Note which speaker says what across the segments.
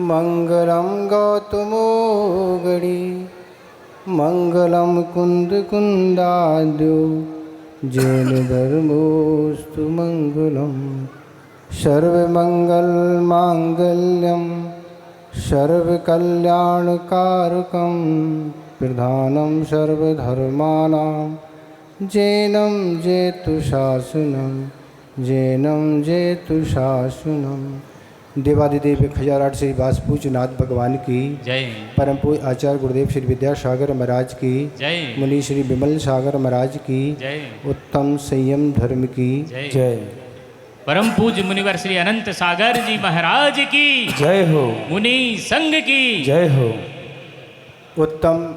Speaker 1: मंगलम गौतमोगड़ी मंगलम कुंदकुंदाद्यो जैन धर्मोस्तु मंगलम सर्वमंगल मांगल्यम सर्वकल्याणकारकं प्रधानं सर्वधर्माणां जैनं जेतु शासनम। देवादिदेव 1008 श्री वासुपूज्यनाथ भगवान की
Speaker 2: जय।
Speaker 1: परम पूज्य आचार्य गुरुदेव श्री विद्यासागर महाराज की
Speaker 2: जय।
Speaker 1: मुनि श्री विमल सागर महाराज की
Speaker 2: जय।
Speaker 1: उत्तम संयम धर्म की जय।
Speaker 2: परम पूज्य मुनिवर श्री अनंत सागर जी महाराज की
Speaker 1: जय हो।
Speaker 2: मुनि संघ की
Speaker 1: जय हो। उत्तम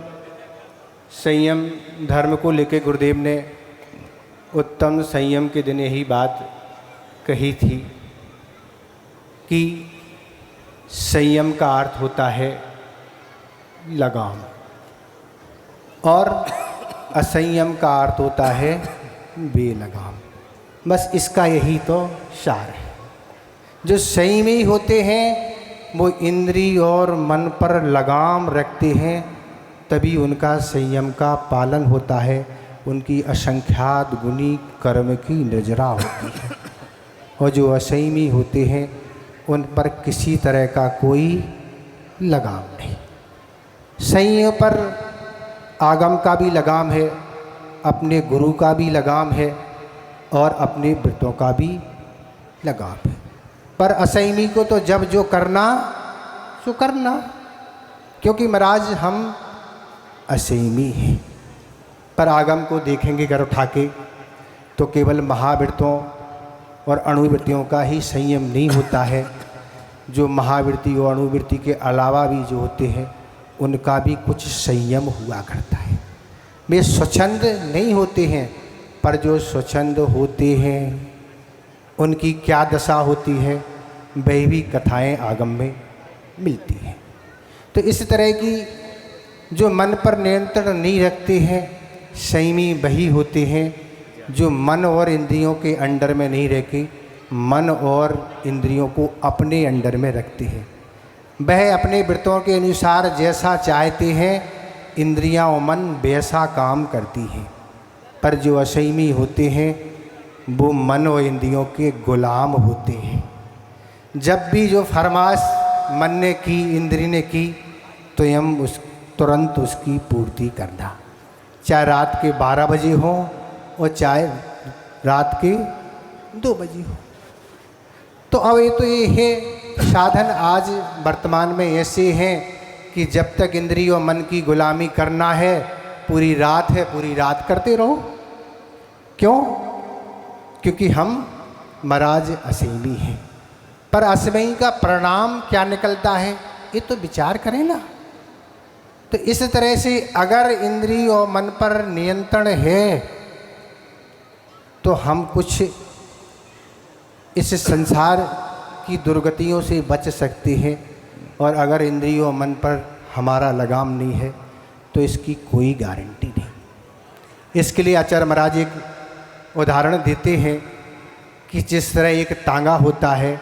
Speaker 1: संयम धर्म को लेकर गुरुदेव ने उत्तम संयम के दिन यही बात कही थी कि संयम का अर्थ होता है लगाम और असंयम का अर्थ होता है बेलगाम। बस इसका यही तो सार है। जो संयमी होते हैं वो इंद्रिय और मन पर लगाम रखते हैं, तभी उनका संयम का पालन होता है, उनकी असंख्यात गुनी कर्म की नजरा होती है। और जो असंयमी होते हैं उन पर किसी तरह का कोई लगाम नहीं। संयम पर आगम का भी लगाम है, अपने गुरु का भी लगाम है और अपने व्रतों का भी लगाम है। पर असंयमी को तो जब जो करना सो करना, क्योंकि महाराज हम असंयमी हैं। पर आगम को देखेंगे घर उठा के तो केवल महाव्रतों और अणुवृत्तियों का ही संयम नहीं होता है, जो महावृत्ति और अणुवृत्ति के अलावा भी जो होते हैं उनका भी कुछ संयम हुआ करता है। वे स्वच्छंद नहीं होते हैं, पर जो स्वच्छंद होते हैं उनकी क्या दशा होती है वह भी कथाएं आगम में मिलती हैं। तो इस तरह की जो मन पर नियंत्रण नहीं रखते हैं संयमी वही होते हैं जो मन और इंद्रियों के अंडर में नहीं रहते, मन और इंद्रियों को अपने अंडर में रखते हैं। वह अपने व्रतों के अनुसार जैसा चाहते हैं, इंद्रियां और मन वैसा काम करती हैं। पर जो असंयमी होते हैं वो मन और इंद्रियों के गुलाम होते हैं। जब भी जो फरमाश मन ने की, इंद्री ने की, तो हम तुरंत उसकी पूर्ति करना, चाहे रात के 12 बजे हो और चाहे रात के 2 बजे हो। तो अब ये है साधन आज वर्तमान में ऐसे हैं कि जब तक इंद्रिय और मन की गुलामी करना है, पूरी रात है, पूरी रात करते रहो। क्यों? क्योंकि हम महाराज असंयमी हैं। पर असंयमी का परिणाम क्या निकलता है ये तो विचार करें ना। तो इस तरह से अगर इंद्रिय और मन पर नियंत्रण है तो हम कुछ इस संसार की दुर्गतियों से बच सकते हैं, और अगर इंद्रिय और मन पर हमारा लगाम नहीं है तो इसकी कोई गारंटी नहीं। इसके लिए आचार्य महाराज एक उदाहरण देते हैं कि जिस तरह एक तांगा होता है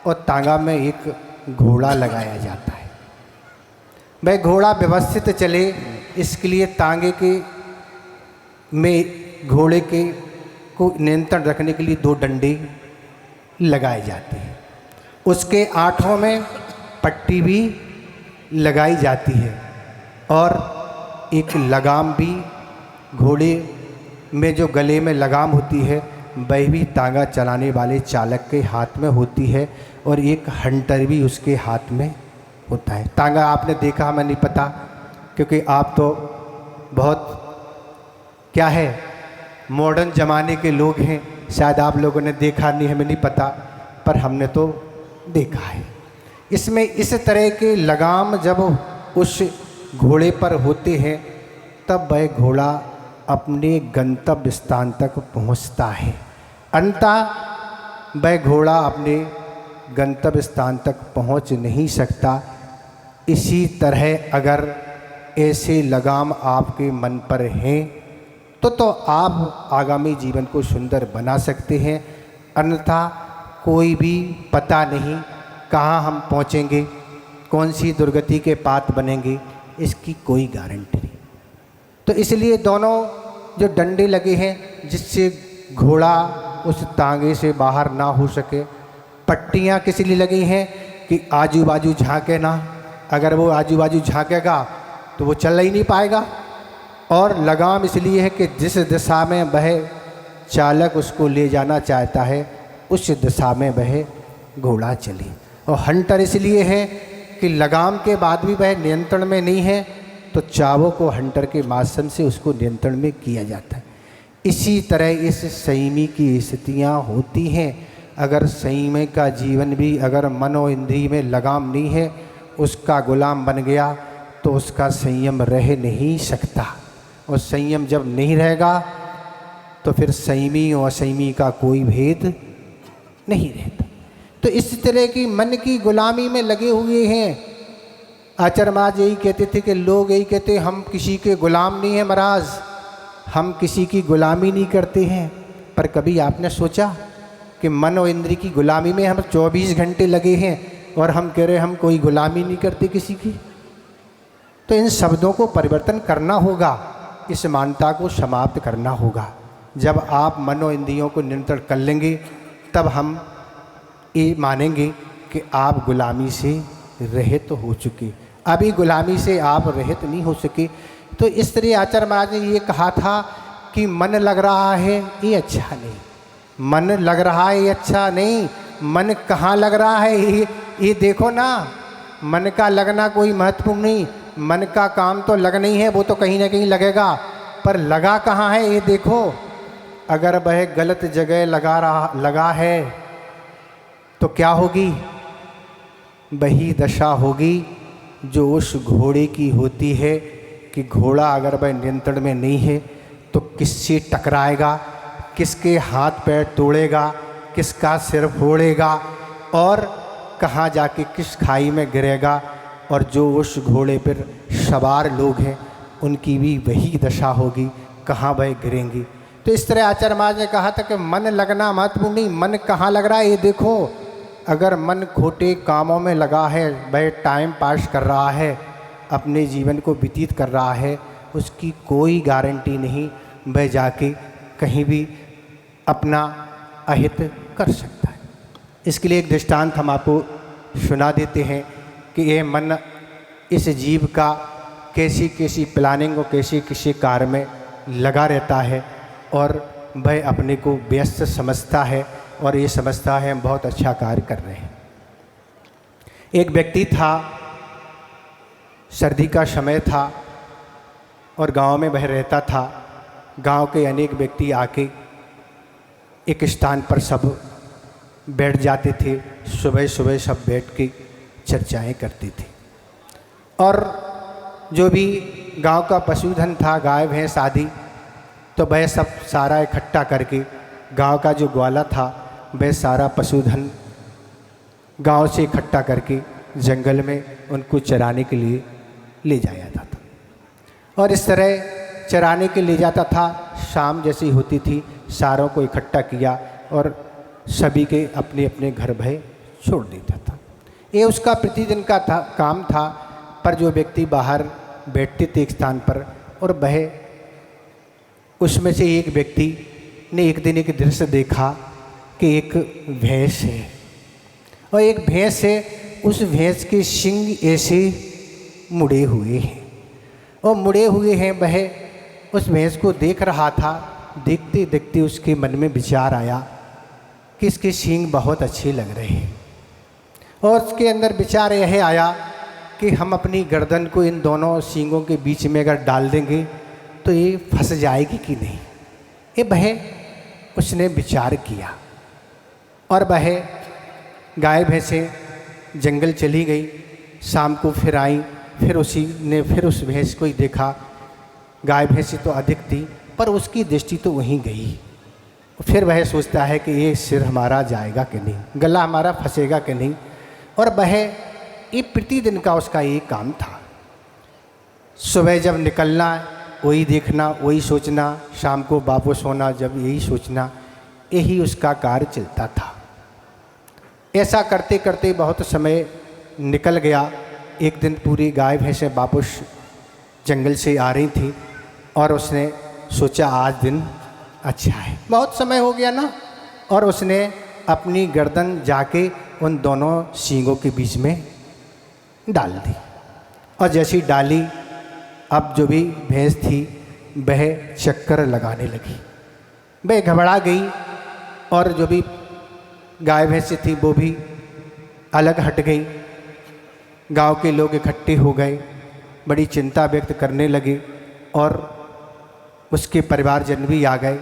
Speaker 1: और तांगा में एक घोड़ा लगाया जाता है, वह घोड़ा व्यवस्थित चले इसके लिए तांगे के में घोड़े के को नियंत्रण रखने के लिए 2 डंडे लगाए जाते हैं। उसके आँखों में पट्टी भी लगाई जाती है और एक लगाम भी घोड़े में जो गले में लगाम होती है वह भी तांगा चलाने वाले चालक के हाथ में होती है, और एक हंटर भी उसके हाथ में होता है। तांगा आपने देखा हमें नहीं पता, क्योंकि आप तो बहुत क्या है मॉडर्न ज़माने के लोग हैं, शायद आप लोगों ने देखा नहीं, हमें नहीं पता, पर हमने तो देखा है। इसमें इस तरह के लगाम जब उस घोड़े पर होते हैं तब वह घोड़ा अपने गंतव्य स्थान तक पहुंचता है। अंततः वह घोड़ा अपने गंतव्य स्थान तक पहुंच नहीं सकता। इसी तरह अगर ऐसे लगाम आपके मन पर हैं तो आप आगामी जीवन को सुंदर बना सकते हैं, अन्यथा कोई भी पता नहीं कहाँ हम पहुँचेंगे, कौन सी दुर्गति के पात बनेंगे, इसकी कोई गारंटी नहीं। तो इसलिए दोनों जो डंडे लगे हैं जिससे घोड़ा उस तांगे से बाहर ना हो सके, पट्टियाँ किस लिए लगी हैं कि आजू बाजू झांके ना, अगर वो आजू बाजू झांकेगा तो वो चल ही नहीं पाएगा। और लगाम इसलिए है कि जिस दिशा में वह चालक उसको ले जाना चाहता है उस दिशा में वह घोड़ा चले। और हंटर इसलिए है कि लगाम के बाद भी वह नियंत्रण में नहीं है तो चावों को हंटर के माध्यम से उसको नियंत्रण में किया जाता है। इसी तरह इस संयमी की स्थितियाँ होती हैं। अगर संयमी का जीवन भी अगर मनो इंद्रिय में लगाम नहीं है, उसका गुलाम बन गया तो उसका संयम रह नहीं सकता। और संयम जब नहीं रहेगा तो फिर संयमी और असंयमी का कोई भेद नहीं रहता। तो इस तरह की मन की गुलामी में लगे हुए हैं। आचार्य महाराज यही कहते थे कि लोग यही कहते हम किसी के गुलाम नहीं हैं महाराज, हम किसी की गुलामी नहीं करते हैं। पर कभी आपने सोचा कि मन और इंद्रिय की गुलामी में हम 24 घंटे लगे हैं और हम कह रहे हम कोई गुलामी नहीं करते किसी की? तो इन शब्दों को परिवर्तन करना होगा, इस मान्यता को समाप्त करना होगा। जब आप मनो इंद्रियों को नियंत्रण कर लेंगे तब हम ये मानेंगे कि आप गुलामी से रहित हो चुके। अभी गुलामी से आप रहित नहीं हो सके। तो इस तरह आचार्य महाराज ने ये कहा था कि मन लग रहा है ये अच्छा नहीं, मन लग रहा है ये अच्छा नहीं, मन कहाँ लग रहा है ये देखो ना। मन का लगना कोई महत्वपूर्ण नहीं, मन का काम तो लगना ही है, वो तो कहीं ना कहीं लगेगा, पर लगा कहाँ है ये देखो। अगर वह गलत जगह लगा है तो क्या होगी? वही दशा होगी जो उस घोड़े की होती है कि घोड़ा अगर वह नियंत्रण में नहीं है तो किससे टकराएगा, किसके हाथ पैर तोड़ेगा, किसका सिर फोड़ेगा और कहाँ जाके किस खाई में गिरेगा। और जो उस घोड़े पर सवार लोग हैं उनकी भी वही दशा होगी, कहाँ वह गिरेंगी। तो इस तरह आचार्य महाराज ने कहा था कि मन लगना महत्वपूर्ण नहीं, मन कहाँ लग रहा है ये देखो। अगर मन खोटे कामों में लगा है, वह टाइम पास कर रहा है, अपने जीवन को व्यतीत कर रहा है, उसकी कोई गारंटी नहीं वह जाके कहीं भी अपना अहित कर सकता है। इसके लिए एक दृष्टांत हम आपको सुना देते हैं कि ये मन इस जीव का कैसी कैसी प्लानिंग और कैसी किसी कार्य में लगा रहता है और वह अपने को व्यस्त समझता है और ये समझता है हम बहुत अच्छा कार्य कर रहे हैं। एक व्यक्ति था, सर्दी का समय था और गांव में वह रहता था। गांव के अनेक व्यक्ति आके एक स्थान पर सब बैठ जाते थे, सुबह सुबह सब बैठ के चर्चाएं करते थे। और जो भी गांव का पशुधन था, गाय भैंस आदि, तो वह सब सारा इकट्ठा करके गांव का जो ग्वाला था वह सारा पशुधन गांव से इकट्ठा करके जंगल में उनको चराने के लिए ले जाया जाता था। और इस तरह चराने के ले जाता था। शाम जैसी होती थी, सारों को इकट्ठा किया और सभी के अपने अपने घर भय छोड़ देता था। ये उसका प्रतिदिन का काम था। पर जो व्यक्ति बाहर बैठते थे एक स्थान पर, और वह उसमें से एक व्यक्ति ने एक दिन एक दृश्य देखा कि एक भैंस है और एक भैंस है, उस भैंस के सींग ऐसे मुड़े हुए हैं और मुड़े हुए हैं। वह उस भैंस को देख रहा था। देखते देखते उसके मन में विचार आया कि इसके सींग बहुत अच्छे लग रहे हैं और उसके अंदर विचार यह आया कि हम अपनी गर्दन को इन दोनों सींगों के बीच में अगर डाल देंगे तो ये फंस जाएगी कि नहीं। ये वह उसने विचार किया और वह गाय भैंसें जंगल चली गई। शाम को फिर आई, फिर उसी ने फिर उस भैंस को ही देखा। गाय भैंसें तो अधिक थी पर उसकी दृष्टि तो वहीं गई। फिर वह सोचता है कि ये सिर हमारा जाएगा कि नहीं, गला हमारा फंसेगा कि नहीं। और वह ये प्रतिदिन का उसका ये काम था। सुबह जब निकलना वही देखना, वही सोचना, शाम को वापस होना जब यही सोचना, यही उसका कार्य चलता था। ऐसा करते करते बहुत समय निकल गया। एक दिन पूरी गाय भैंसें वापस जंगल से आ रही थी और उसने सोचा आज दिन अच्छा है, बहुत समय हो गया ना, और उसने अपनी गर्दन जाके उन दोनों सींगों के बीच में डाल दी। और जैसी डाली, अब जो भी भैंस थी वह चक्कर लगाने लगी, वह घबरा गई और जो भी गाय भैंस थी वो भी अलग हट गई। गांव के लोग इकट्ठे हो गए, बड़ी चिंता व्यक्त करने लगे और उसके परिवारजन भी आ गए।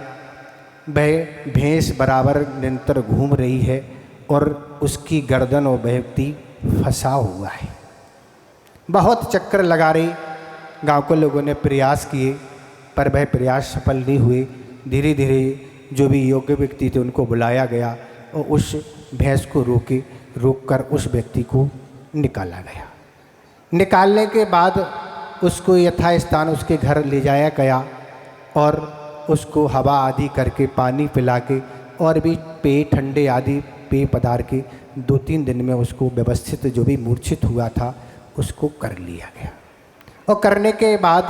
Speaker 1: वह भैंस बराबर निरंतर घूम रही है और उसकी गर्दन और व्यक्ति फंसा हुआ है, बहुत चक्कर लगा रही। गांव के लोगों ने प्रयास किए पर वह प्रयास सफल नहीं हुए। धीरे धीरे जो भी योग्य व्यक्ति थे उनको बुलाया गया और उस भैंस को रोककर उस व्यक्ति को निकाला गया। निकालने के बाद उसको यथास्थान उसके घर ले जाया गया और उसको हवा आदि करके पानी पिला के और भी पेय ठंडे आदि पेय पदार्थ के 2-3 दिन में उसको व्यवस्थित जो भी मूर्छित हुआ था उसको कर लिया गया। और करने के बाद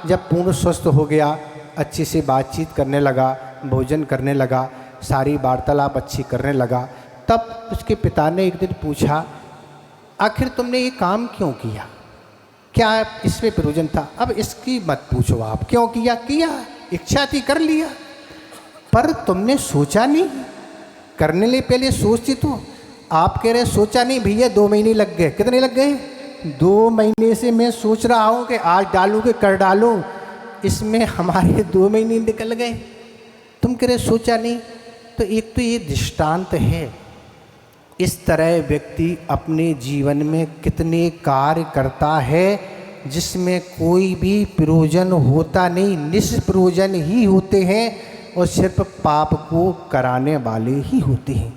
Speaker 1: जब पूर्ण स्वस्थ हो गया, अच्छे से बातचीत करने लगा, भोजन करने लगा, सारी वार्तालाप अच्छी करने लगा, तब उसके पिता ने एक दिन पूछा आखिर तुमने ये काम क्यों किया, क्या इसमें प्रयोजन था? अब इसकी मत पूछो, आप क्यों किया, इच्छा थी कर लिया, पर तुमने सोचा नहीं, करने लिए पहले सोचती तो। आप कह रहे सोचा नहीं भैया, 2 महीने लग गए। कितने लग गए? 2 महीने से मैं सोच रहा हूँ कि आज डालूँ कि कर डालूँ, इसमें हमारे 2 महीने निकल गए। तुम कह रहे सोचा नहीं। तो एक तो ये दृष्टांत है, इस तरह व्यक्ति अपने जीवन में कितने कार्य करता है जिसमें कोई भी प्रयोजन होता नहीं, निष्प्रयोजन ही होते हैं और सिर्फ पाप को कराने वाले ही होते हैं।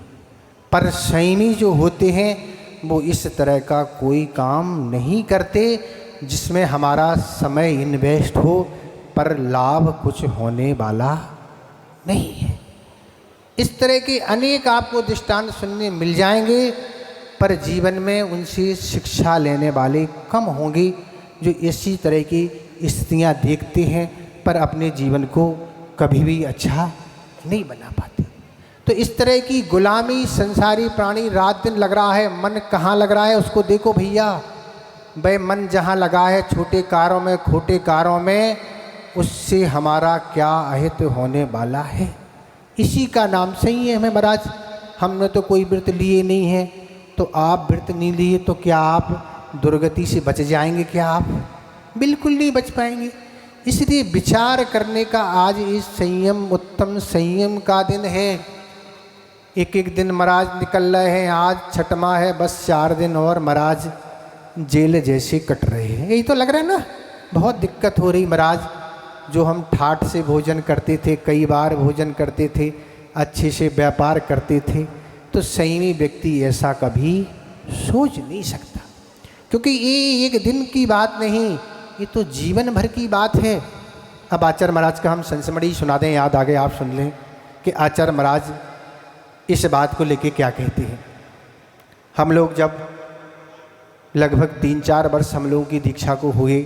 Speaker 1: पर संयमी जो होते हैं वो इस तरह का कोई काम नहीं करते जिसमें हमारा समय इन्वेस्ट हो पर लाभ कुछ होने वाला नहीं है। इस तरह के अनेक आपको दृष्टांत सुनने मिल जाएंगे, पर जीवन में उनसे शिक्षा लेने वाले कम होंगे जो इसी तरह की स्थितियाँ देखते हैं पर अपने जीवन को कभी भी अच्छा नहीं बना पाते। तो इस तरह की गुलामी, संसारी प्राणी रात दिन लग रहा है, मन कहाँ लग रहा है उसको देखो भैया। भाई मन जहाँ लगा है छोटे कारों में, खोटे कारों में, उससे हमारा क्या अहित होने वाला है। इसी का नाम संयम है महाराज। हमने तो कोई व्रत लिए नहीं है, तो आप व्रत नहीं लिए तो क्या आप दुर्गति से बच जाएंगे? क्या आप बिल्कुल नहीं बच पाएंगे। इसलिए विचार करने का आज इस संयम, उत्तम संयम का दिन है। एक दिन महाराज निकल रहे हैं, आज छठमा है, बस 4 दिन और महाराज जेल जैसे कट रहे हैं। यही तो लग रहा है ना, बहुत दिक्कत हो रही महाराज। जो हम ठाठ से भोजन करते थे, कई बार भोजन करते थे, अच्छे से व्यापार करते थे, तो संयमी व्यक्ति ऐसा कभी सोच नहीं सकता, क्योंकि ये एक दिन की बात नहीं, ये तो जीवन भर की बात है। अब आचार्य महाराज का हम संस्मरण सुना दें, याद आ गए आप सुन लें कि आचार्य महाराज इस बात को लेके क्या कहते हैं। हम लोग जब लगभग 3-4 वर्ष हम लोगों की दीक्षा को हुए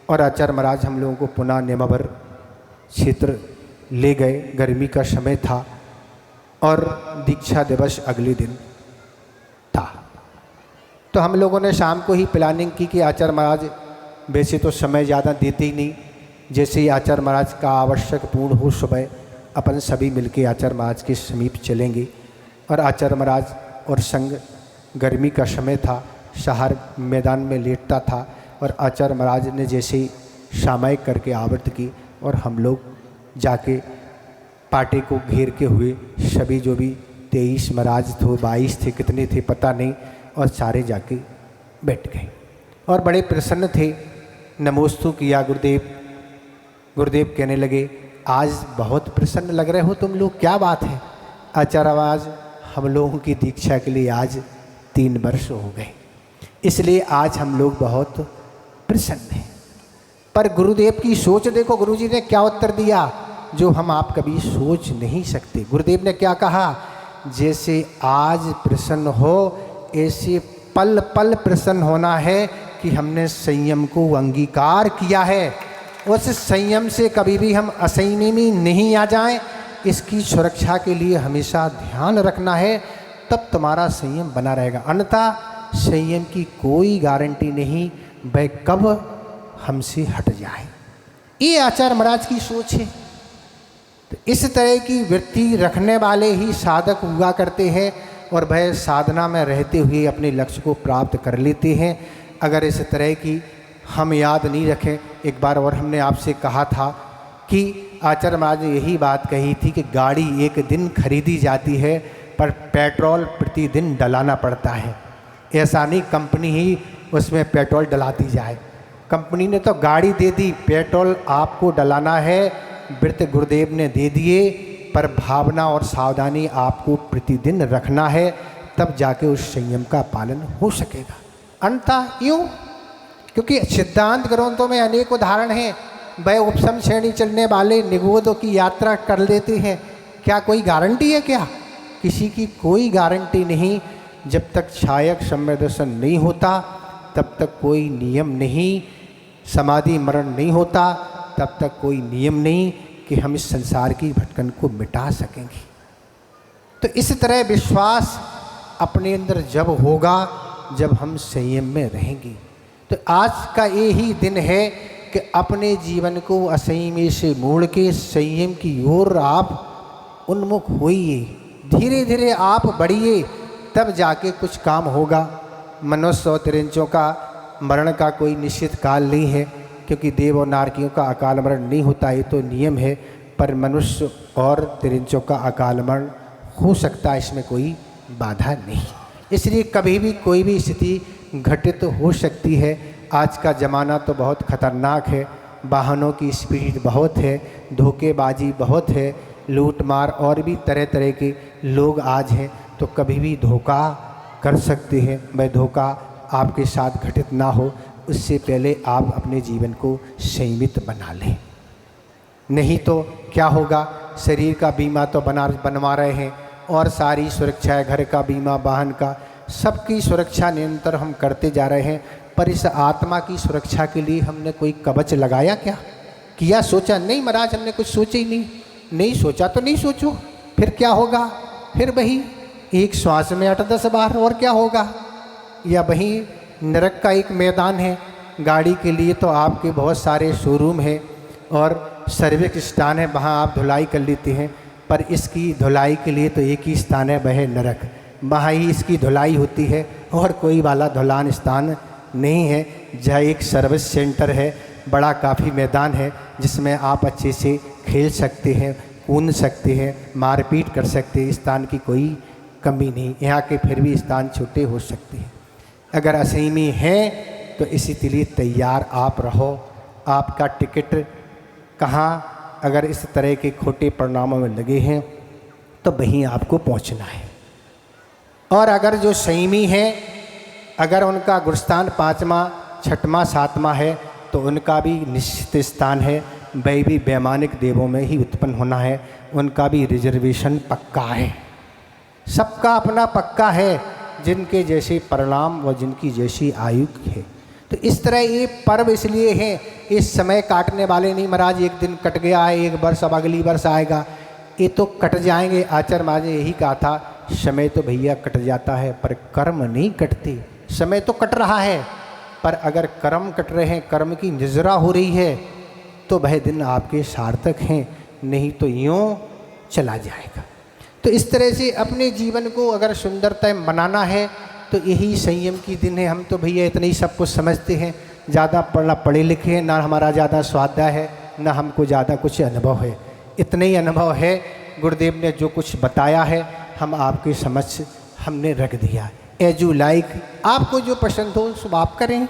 Speaker 1: और आचार्य महाराज हम लोगों को पुनः नेमावर क्षेत्र ले गए। गर्मी का समय था और दीक्षा दिवस अगले दिन था, तो हम लोगों ने शाम को ही प्लानिंग की कि आचार्य महाराज वैसे तो समय ज़्यादा देते ही नहीं, जैसे ही आचार्य महाराज का आवश्यक पूर्ण हो सुबह अपन सभी मिलके आचार्य महाराज के समीप चलेंगे। और आचार्य महाराज और संग, गर्मी का समय था, शहर मैदान में लेटता था और आचार्य महाराज ने जैसे ही सामायिक करके आवृत्त की और हम लोग जाके पाटे को घेर के हुए, सभी जो भी 23 महाराज थे, 22 थे, कितने थे पता नहीं, और सारे जाके बैठ गए और बड़े प्रसन्न थे। नमोस्तु किया गुरुदेव। गुरुदेव कहने लगे आज बहुत प्रसन्न लग रहे हो तुम लोग, क्या बात है? आचार्य महाराज हम लोगों की दीक्षा के लिए आज 3 वर्ष हो गए, इसलिए आज हम लोग बहुत प्रसन्न हैं। पर गुरुदेव की सोच देखो, गुरुजी ने क्या उत्तर दिया जो हम आप कभी सोच नहीं सकते। गुरुदेव ने क्या कहा जैसे आज प्रसन्न हो ऐसे पल पल प्रसन्न होना है कि हमने संयम को अंगीकार किया है। उस संयम से कभी भी हम असंयमी में नहीं आ जाएं, इसकी सुरक्षा के लिए हमेशा ध्यान रखना है, तब तुम्हारा संयम बना रहेगा। अन्यथा संयम की कोई गारंटी नहीं वह कब हमसे हट जाए। ये आचार्य महाराज की सोच है। तो इस तरह की वृत्ति रखने वाले ही साधक हुआ करते हैं और वह साधना में रहते हुए अपने लक्ष्य को प्राप्त कर लेते हैं। अगर इस तरह की हम याद नहीं रखें, एक बार और हमने आपसे कहा था कि आचार्य महाराज ने यही बात कही थी कि गाड़ी एक दिन खरीदी जाती है पर पेट्रोल प्रतिदिन डलाना पड़ता है। ऐसा नहीं कंपनी ही उसमें पेट्रोल डलाती जाए। कंपनी ने तो गाड़ी दे दी, पेट्रोल आपको डलाना है, व्रत गुरुदेव ने दे दिए, पर भावना और सावधानी आपको प्रतिदिन रखना है, तब जाके उस संयम का पालन हो सकेगा। अन्यथा यूँ, क्योंकि सिद्धांत ग्रंथों में अनेक उदाहरण हैं। वह उपशम श्रेणी चलने वाले निगोदों की यात्रा कर लेते हैं, क्या कोई गारंटी है? क्या किसी की कोई गारंटी नहीं। जब तक छायक सम्य दर्शन नहीं होता तब तक कोई नियम नहीं, समाधि मरण नहीं होता तब तक कोई नियम नहीं कि हम इस संसार की भटकन को मिटा सकेंगे। तो इस तरह विश्वास अपने अंदर जब होगा जब हम संयम में रहेंगे। तो आज का यही दिन है कि अपने जीवन को असंयमी से मोड़ के संयम की ओर आप उन्मुख होइए, धीरे धीरे आप बढ़िए, तब जाके कुछ काम होगा। मनुष्य और तिरंचों का मरण का कोई निश्चित काल नहीं है, क्योंकि देव और नारकियों का अकाल मरण नहीं होता, ये तो नियम है। पर मनुष्य और तिरंचों का अकाल मरण हो सकता है, इसमें कोई बाधा नहीं। इसलिए कभी भी कोई भी स्थिति घटित हो सकती है। आज का ज़माना तो बहुत खतरनाक है, वाहनों की स्पीड बहुत है, धोखेबाजी बहुत है, लूट मार और भी तरह तरह के लोग आज हैं, तो कभी भी धोखा कर सकते हैं। वह धोखा आपके साथ घटित ना हो, उससे पहले आप अपने जीवन को संयमित बना लें। नहीं तो क्या होगा, शरीर का बीमा तो बनवा रहे हैं और सारी सुरक्षा है, घर का बीमा, वाहन का, सबकी सुरक्षा निरंतर हम करते जा रहे हैं, पर इस आत्मा की सुरक्षा के लिए हमने कोई कवच लगाया क्या? किया, सोचा? नहीं महाराज, हमने कुछ सोचा ही नहीं। नहीं सोचा तो नहीं सोचो, फिर क्या होगा? फिर वही एक श्वास में 8-10 बार, और क्या होगा? या वही नरक का एक मैदान है। गाड़ी के लिए तो आपके बहुत सारे शोरूम हैं और सर्विस स्थान है, वहाँ आप धुलाई कर लेते हैं, पर इसकी धुलाई के लिए तो एक ही स्थान है, वह नरक। वहाँ ही इसकी धुलाई होती है और कोई वाला धुलान स्थान नहीं है। जहाँ एक सर्विस सेंटर है, बड़ा काफ़ी मैदान है, जिसमें आप अच्छे से खेल सकते हैं, कूद सकते हैं, मारपीट कर सकते हैं, स्थान की कोई कमी नहीं। यहाँ के फिर भी स्थान छोटे हो सकते हैं। अगर असंयमी हैं तो इसी लिए तैयार आप रहो। आपका टिकट कहाँ, अगर इस तरह के खोटे परिणामों में लगे हैं तो वहीं आपको पहुँचना है। और अगर जो संयमी हैं, अगर उनका गुरुस्थान 5वां, 6वां, 7वां है तो उनका भी निश्चित स्थान है, वह भी वैमानिक देवों में ही उत्पन्न होना है, उनका भी रिजर्वेशन पक्का है। सबका अपना पक्का है, जिनके जैसे परिणाम व जिनकी जैसी आयु है। तो इस तरह ये पर्व इसलिए हैं, इस समय काटने वाले नहीं। महाराज एक दिन कट गया है, एक वर्ष, अब अगली वर्ष आएगा, ये तो कट जाएंगे। आचार्य महाराज ने यही कहा था, समय तो भैया कट जाता है पर कर्म नहीं कटते। समय तो कट रहा है, पर अगर कर्म कट रहे हैं, कर्म की निजरा हो रही है, तो वह दिन आपके सार्थक हैं, नहीं तो यूँ चला जाएगा। तो इस तरह से अपने जीवन को अगर सुंदरता बनाना है तो यही संयम की दिन है। हम तो भैया इतना ही सब कुछ समझते हैं, ज़्यादा पढ़े लिखे हैं ना, हमारा ज़्यादा स्वाध्याय है ना, हमको ज़्यादा कुछ अनुभव है। इतने ही अनुभव है, गुरुदेव ने जो कुछ बताया है हम आपके समझ हमने रख दिया। एज यू लाइक, आपको जो पसंद हो सो आप करें।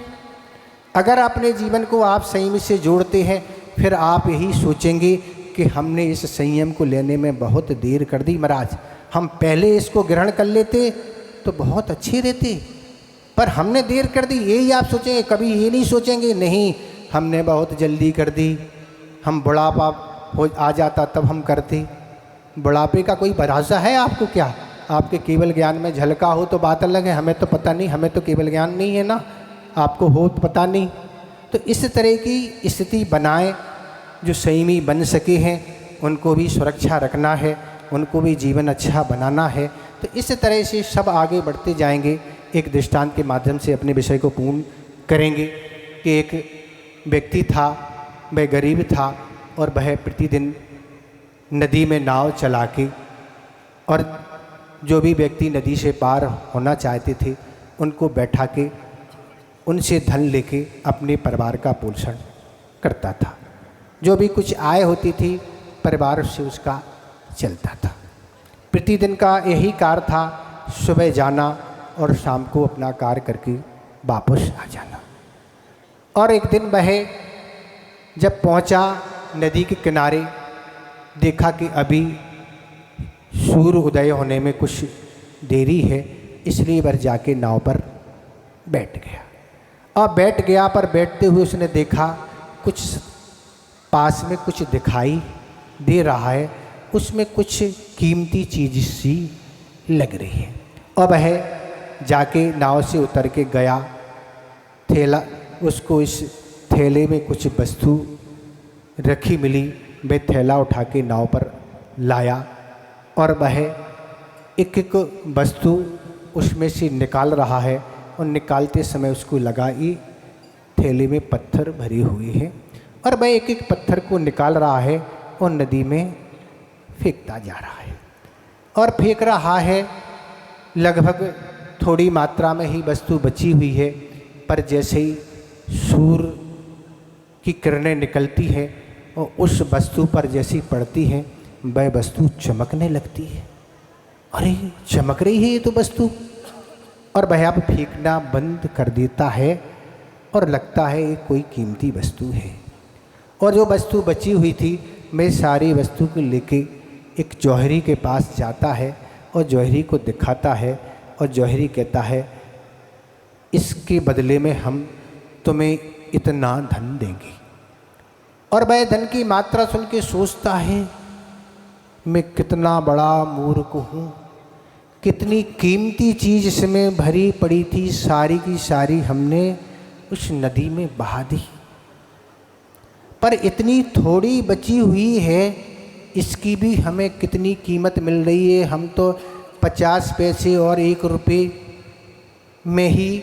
Speaker 1: अगर अपने जीवन को आप संयम से जोड़ते हैं, फिर आप यही सोचेंगे कि हमने इस संयम को लेने में बहुत देर कर दी महाराज, हम पहले इसको ग्रहण कर लेते तो बहुत अच्छे रहते, पर हमने देर कर दी। यही आप सोचेंगे, कभी ये नहीं सोचेंगे नहीं हमने बहुत जल्दी कर दी, हम बुढ़ापा हो आ जाता तब हम करते। बुढ़ापे का कोई भरोसा है आपको क्या? आपके केवल ज्ञान में झलका हो तो बात अलग है, हमें तो पता नहीं, हमें तो केवल ज्ञान नहीं है ना, आपको हो तो पता नहीं। तो इस तरह की स्थिति बनाएं, जो संयमी बन सके हैं उनको भी सुरक्षा रखना है, उनको भी जीवन अच्छा बनाना है। तो इस तरह से सब आगे बढ़ते जाएंगे। एक दृष्टांत के माध्यम से अपने विषय को पूर्ण करेंगे कि एक व्यक्ति था, वह गरीब था और वह प्रतिदिन नदी में नाव चला के, और जो भी व्यक्ति नदी से पार होना चाहते थे उनको बैठा के उनसे धन लेके अपने परिवार का पोषण करता था। जो भी कुछ आय होती थी परिवार से उसका चलता था। प्रतिदिन का यही कार्य था, सुबह जाना और शाम को अपना कार्य करके वापस आ जाना। और एक दिन वह जब पहुंचा नदी के किनारे, देखा कि अभी सूर्य उदय होने में कुछ देरी है, इसलिए वह जाके नाव पर बैठ गया। और बैठ गया, पर बैठते हुए उसने देखा कुछ पास में कुछ दिखाई दे रहा है, उसमें कुछ कीमती चीज़ सी लग रही है। और वह जाके नाव से उतर के गया, थैला, उसको इस थैले में कुछ वस्तु रखी मिली, वह थैला उठा के नाव पर लाया और वह एक एक वस्तु उसमें से निकाल रहा है। और निकालते समय उसको लगा ये थैले में पत्थर भरे हुए हैं, और वह एक एक पत्थर को निकाल रहा है और नदी में फेंकता जा रहा है। और फेंक रहा है, लगभग थोड़ी मात्रा में ही वस्तु बची हुई है, पर जैसे ही सूर्य की किरणें निकलती हैं और उस वस्तु पर जैसी पड़ती हैं वह वस्तु चमकने लगती है। अरे चमक रही है ये तो वस्तु, और वह अब फेंकना बंद कर देता है और लगता है ये कोई कीमती वस्तु है। और जो वस्तु बची हुई थी मैं सारी वस्तु को लेके एक जौहरी के पास जाता है और जौहरी को दिखाता है, और जौहरी कहता है इसके बदले में हम तुम्हें इतना धन देंगे। और वह धन की मात्रा सुन के सोचता है मैं कितना बड़ा मूर्ख हूँ, कितनी कीमती चीज़ इसमें भरी पड़ी थी, सारी की सारी हमने उस नदी में बहा दी। पर इतनी थोड़ी बची हुई है, इसकी भी हमें कितनी कीमत मिल रही है। हम तो 50 पैसे और 1 रुपये में ही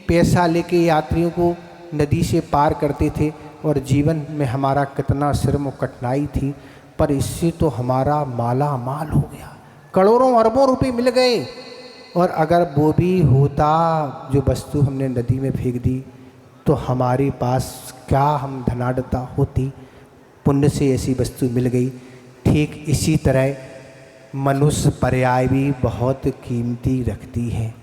Speaker 1: पैसा लेके यात्रियों को नदी से पार करते थे, और जीवन में हमारा कितना श्रम कठिनाई थी, पर इससे तो हमारा माला माल हो गया, करोड़ों अरबों रुपए मिल गए। और अगर वो भी होता जो वस्तु हमने नदी में फेंक दी तो हमारे पास क्या हम धनाढ़ता होती, पुण्य से ऐसी वस्तु मिल गई। ठीक इसी तरह मनुष्य पर्याय भी बहुत कीमती रखती है।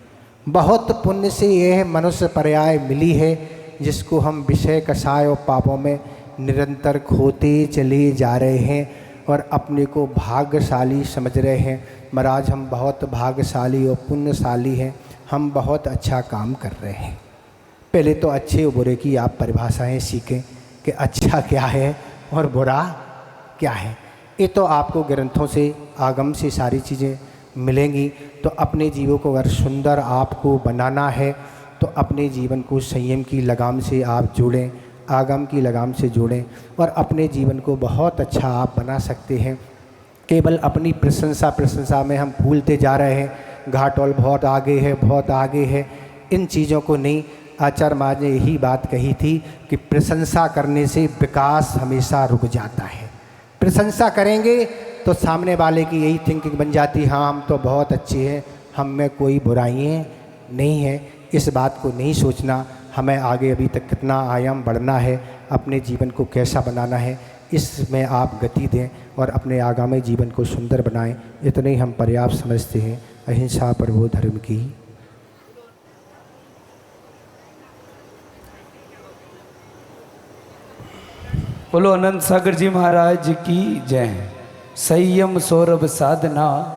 Speaker 1: बहुत पुण्य से यह मनुष्य पर्याय मिली है जिसको हम विषय कषाय और पापों में निरंतर खोते चले जा रहे हैं और अपने को भाग्यशाली समझ रहे हैं। महाराज हम बहुत भाग्यशाली और पुण्यशाली हैं, हम बहुत अच्छा काम कर रहे हैं। पहले तो अच्छे और बुरे की आप परिभाषाएं सीखें कि अच्छा क्या है और बुरा क्या है। ये तो आपको ग्रंथों से आगम से सारी चीज़ें मिलेंगी। तो अपने जीवों को अगर सुंदर आपको बनाना है तो अपने जीवन को संयम की लगाम से आप जोड़ें, आगम की लगाम से जोड़ें, और अपने जीवन को बहुत अच्छा आप बना सकते हैं। केवल अपनी प्रशंसा में हम भूलते जा रहे हैं। घाटोल बहुत आगे है, बहुत आगे है, इन चीज़ों को नहीं। आचार्य महाराज ने यही बात कही थी कि प्रशंसा करने से विकास हमेशा रुक जाता है। प्रशंसा करेंगे तो सामने वाले की यही थिंकिंग बन जाती, हाँ हम तो बहुत अच्छे हैं, हम में कोई बुराइयाँ नहीं है। इस बात को नहीं सोचना, हमें आगे अभी तक कितना आयाम बढ़ना है, अपने जीवन को कैसा बनाना है, इसमें आप गति दें और अपने आगामी जीवन को सुंदर बनाएं। इतने ही हम पर्याप्त समझते हैं। अहिंसा परमो धर्म की।
Speaker 3: बोलो आनंद सागर जी महाराज की जय। संयम सौरभ साधना।